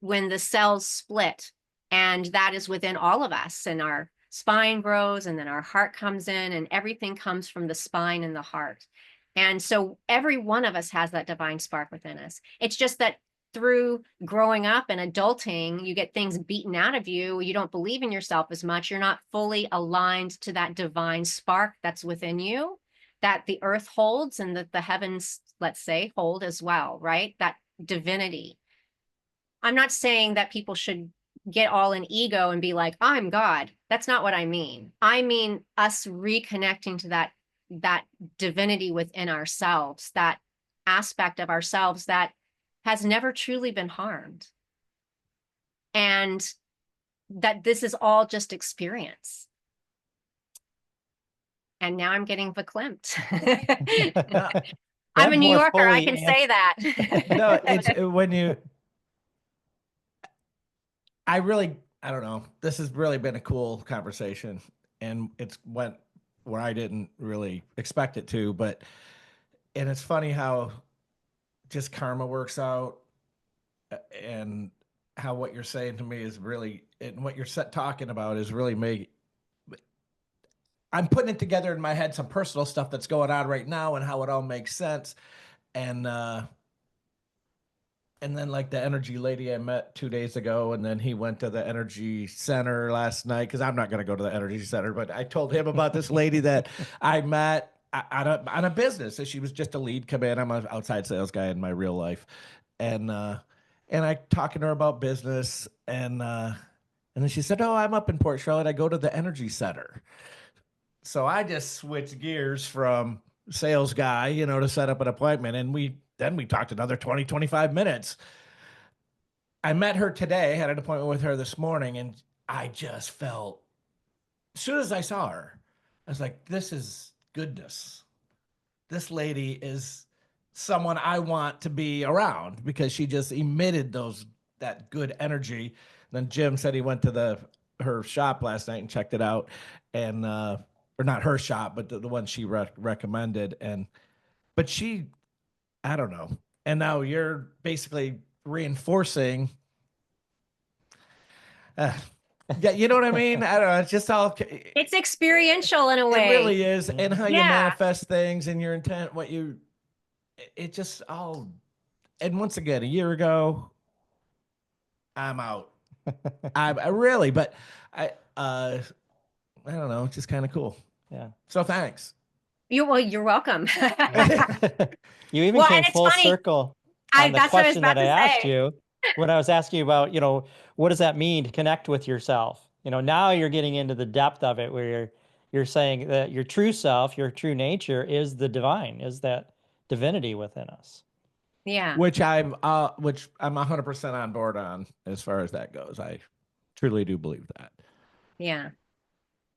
when the cells split, and that is within all of us, and our spine grows, and then our heart comes in, and everything comes from the spine and the heart. And so every one of us has that divine spark within us. It's just that through growing up and adulting, you get things beaten out of you. You don't believe in yourself as much. You're not fully aligned to that divine spark that's within you, that the earth holds and that the heavens, let's say, hold as well, right? That divinity. I'm not saying that people should get all in ego and be like, I'm God. That's not what I mean. I mean us reconnecting to that divinity within ourselves, that aspect of ourselves that has never truly been harmed. And that this is all just experience. And now I'm getting verklempt. I'm a New Yorker, I can say that. No, it's when you, I don't know. This has really been a cool conversation, and it's went where I didn't really expect it to, and it's funny how just karma works out, and how what you're saying to me is really, and what you're talking about is really I'm putting it together in my head, some personal stuff that's going on right now and how it all makes sense. And then like the energy lady I met 2 days ago, and then he went to the energy center last night, because I'm not going to go to the energy center, but I told him about this lady that I met on a business. So she was just a lead come in. I'm an outside sales guy in my real life. And I talking to her about business, and then she said, oh, I'm up in Port Charlotte. I go to the energy center. So I just switched gears from sales guy, to set up an appointment. And we then we talked another 20, 25 minutes. I met her today, had an appointment with her this morning, and I just felt, as soon as I saw her, I was like, this is goodness. This lady is someone I want to be around because she just emitted that good energy. Then Jim said he went to her shop last night and checked it out, and or not her shop, but the one she recommended. But she, I don't know. And now you're basically reinforcing. Yeah, you know what I mean? I don't know. It's just all. It's experiential in a It way. really is, and how you Yeah. manifest things and your intent, it just all. And once again, a year ago, I'm out. I really, but I don't know. It's just kind of cool. Yeah. So thanks. You're welcome. You even Well, came and it's full funny. circle on the That's what I was question about that I to asked say. you when I was asking you about, what does that mean to connect with yourself? Now you're getting into the depth of it where you're saying that your true self, your true nature is the divine, is that divinity within us. Yeah. Which I'm 100% on board on as far as that goes. I truly do believe that. Yeah.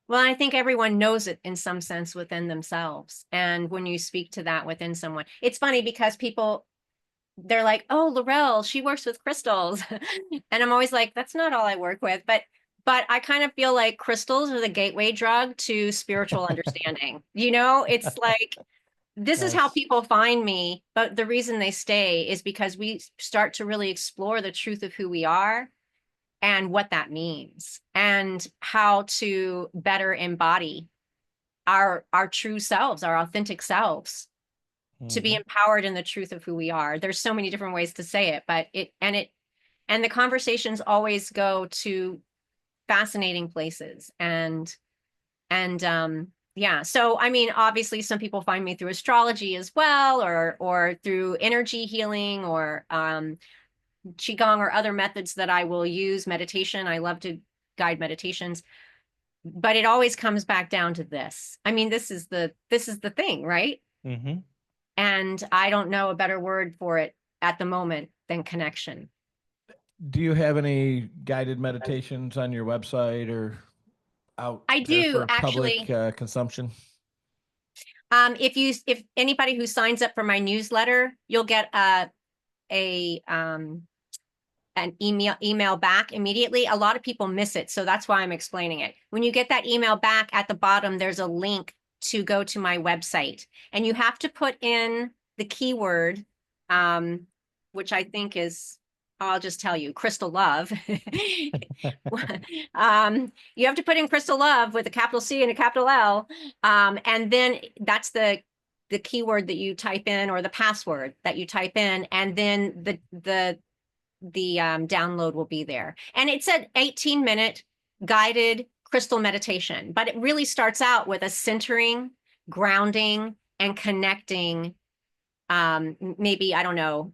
Well, I think everyone knows it in some sense within themselves. And when you speak to that within someone, it's funny because they're like, oh, Laurelle, she works with crystals. And I'm always like, that's not all I work with. But I kind of feel like crystals are the gateway drug to spiritual understanding. It's like, this is how Nice. people find me. But the reason they stay is because we start to really explore the truth of who we are and what that means and how to better embody our true selves, our authentic selves, to be empowered in the truth of who we are. There's so many different ways to say it, but and the conversations always go to fascinating places. Yeah. So, I mean, obviously some people find me through astrology as well, or through energy healing, or Qigong, or other methods that I will use. Meditation. I love to guide meditations, but it always comes back down to this. I mean, this is the thing, right? Mm-hmm. And I don't know a better word for it at the moment than connection. Do you have any guided meditations on your website or out I there do for actually. public consumption? If anybody who signs up for my newsletter, you'll get an email back immediately. A lot of people miss it, so that's why I'm explaining it. When you get that email back, at the bottom, there's a link to go to my website, and you have to put in the keyword, which I think is, I'll just tell you, crystal love. You have to put in crystal love with a capital C and a capital L, and then that's the keyword that you type in, or the password that you type in, and then the download will be there. And it's an 18-minute guided crystal meditation, but it really starts out with a centering, grounding, and connecting. Maybe, I don't know,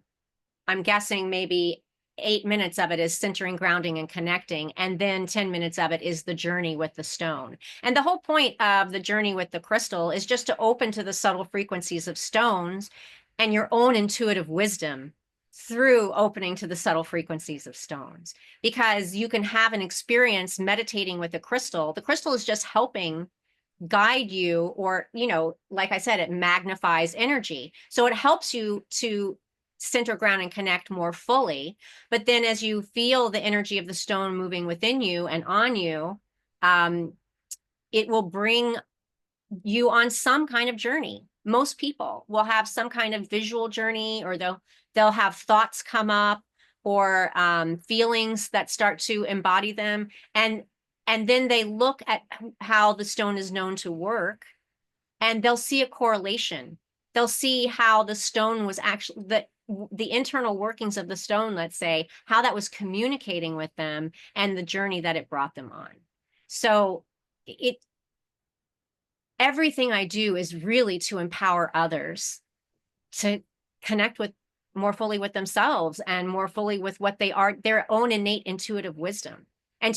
I'm guessing maybe 8 minutes of it is centering, grounding, and connecting. And then 10 minutes of it is the journey with the stone. And the whole point of the journey with the crystal is just to open to the subtle frequencies of stones and your own intuitive wisdom through opening to the subtle frequencies of stones, because you can have an experience meditating with a crystal. The crystal is just helping guide you, or, like I said, it magnifies energy. So it helps you to center, ground, and connect more fully. But then as you feel the energy of the stone moving within you and on you, it will bring you on some kind of journey. Most people will have some kind of visual journey, or they'll have thoughts come up, or feelings that start to embody them. And then they look at how the stone is known to work, and they'll see a correlation. They'll see how the stone was actually, the internal workings of the stone, let's say, how that was communicating with them, and the journey that it brought them on. So everything I do is really to empower others to connect with more fully with themselves, and more fully with what they are, their own innate intuitive wisdom, and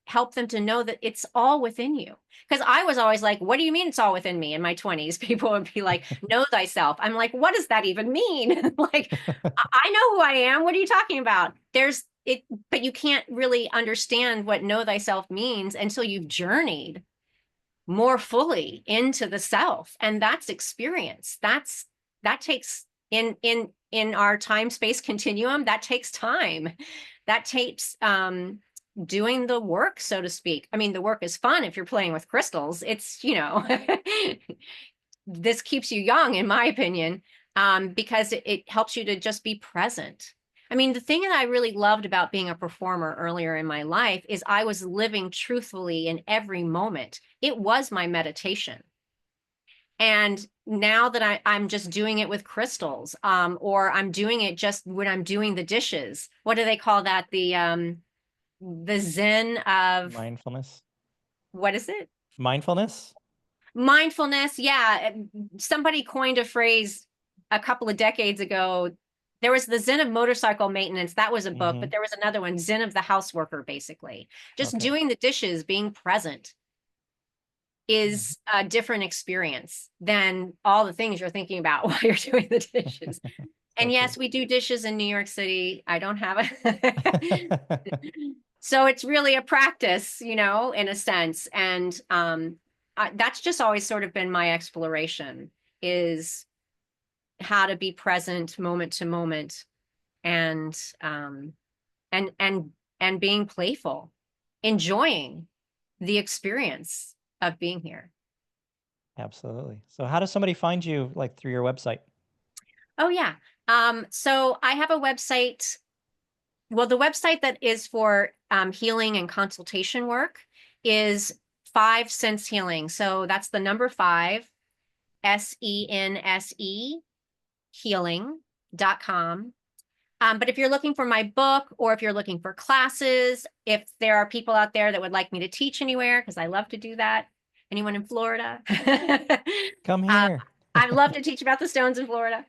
help them to know that it's all within you. Because I was always like, what do you mean it's all within me? In my 20s, people would be like, know thyself. I'm like, what does that even mean? Like, I know who I am. What are you talking about? But you can't really understand what know thyself means until you've journeyed more fully into the self. And that's experience. That takes in our time-space continuum, that takes time. That takes doing the work, so to speak. I mean, the work is fun if you're playing with crystals. It's, this keeps you young, in my opinion, because it helps you to just be present. I mean, the thing that I really loved about being a performer earlier in my life is I was living truthfully in every moment. It was my meditation. And now that I'm just doing it with crystals, or I'm doing it just when I'm doing the dishes. What do they call that? The Zen of mindfulness. What is it? Mindfulness. Mindfulness. Yeah. Somebody coined a phrase a couple of decades ago. There was the Zen of motorcycle maintenance. That was a book, but there was another one, Zen of the houseworker, basically. Just doing the dishes, being present is a different experience than all the things you're thinking about while you're doing the dishes. And yes, we do dishes in New York City. I don't have it. So it's really a practice, in a sense. And that's just always sort of been my exploration, is how to be present moment to moment, and being playful, enjoying the experience of being here. Absolutely. So how does somebody find you, like through your website? Oh, yeah. So I have a website. Well, the website that is for healing and consultation work is 5 Sense Healing. So that's the number 5, SENSE, healing.com. But if you're looking for my book, or if you're looking for classes, if there are people out there that would like me to teach anywhere, because I love to do that. Anyone in Florida? Come here. I'd love to teach about the stones in Florida.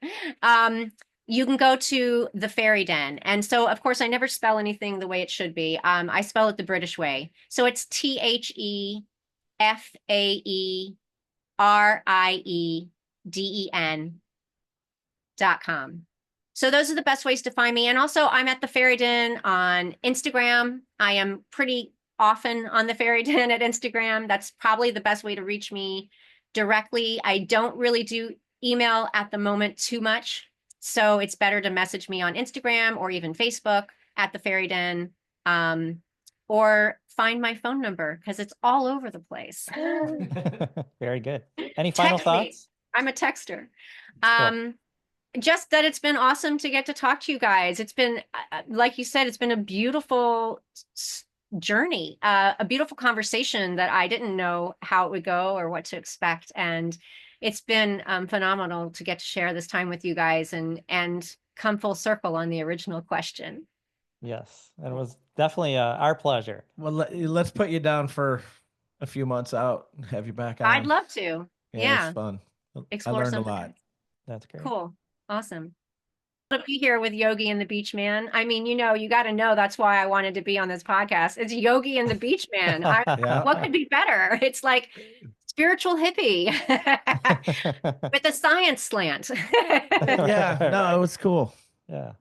You can go to the Fairy Den. And so, of course, I never spell anything the way it should be. I spell it the British way. So it's TheFaeRieden.com. So those are the best ways to find me. And also, I'm at the Fairy Den on Instagram. I am pretty often on the Fairy Den at Instagram. That's probably the best way to reach me directly. I don't really do email at the moment too much. So it's better to message me on Instagram or even Facebook at the Fairy Den, or find my phone number, because it's all over the place. Very good. Any final thoughts? I'm a texter. Cool. Just that it's been awesome to get to talk to you guys. It's been, like you said, it's been a beautiful journey, a beautiful conversation that I didn't know how it would go or what to expect. And it's been phenomenal to get to share this time with you guys and come full circle on the original question. Yes, it was definitely our pleasure. Well, let's put you down for a few months out and have you back on. I'd love to. Yeah. It's fun. Explore I learned something. a lot. That's great. Cool. Awesome. To be here with Yogi and the BeachMan. I mean, you got to know that's why I wanted to be on this podcast. It's Yogi and the BeachMan. Yeah. What could be better? It's like spiritual hippie with a science slant. Yeah, no, it was cool. Yeah.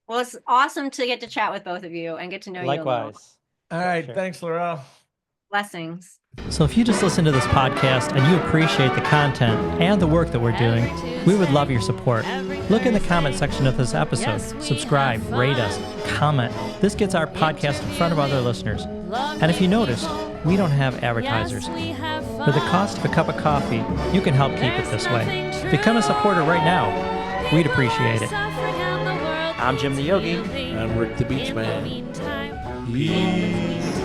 Well, it's awesome to get to chat with both of you and get to know you a little. Likewise. All right. Sure. Thanks, Laurelle. Blessings. So if you just listen to this podcast and you appreciate the content and the work that we're doing, we would love your support. Look in the comment section of this episode. Subscribe, rate us, comment. This gets our podcast in front of other listeners. And if you noticed, we don't have advertisers. For the cost of a cup of coffee, you can help keep it this way. Become a supporter right now. We'd appreciate it. I'm Jim the Yogi. I'm Rick the BeachMan. Peace.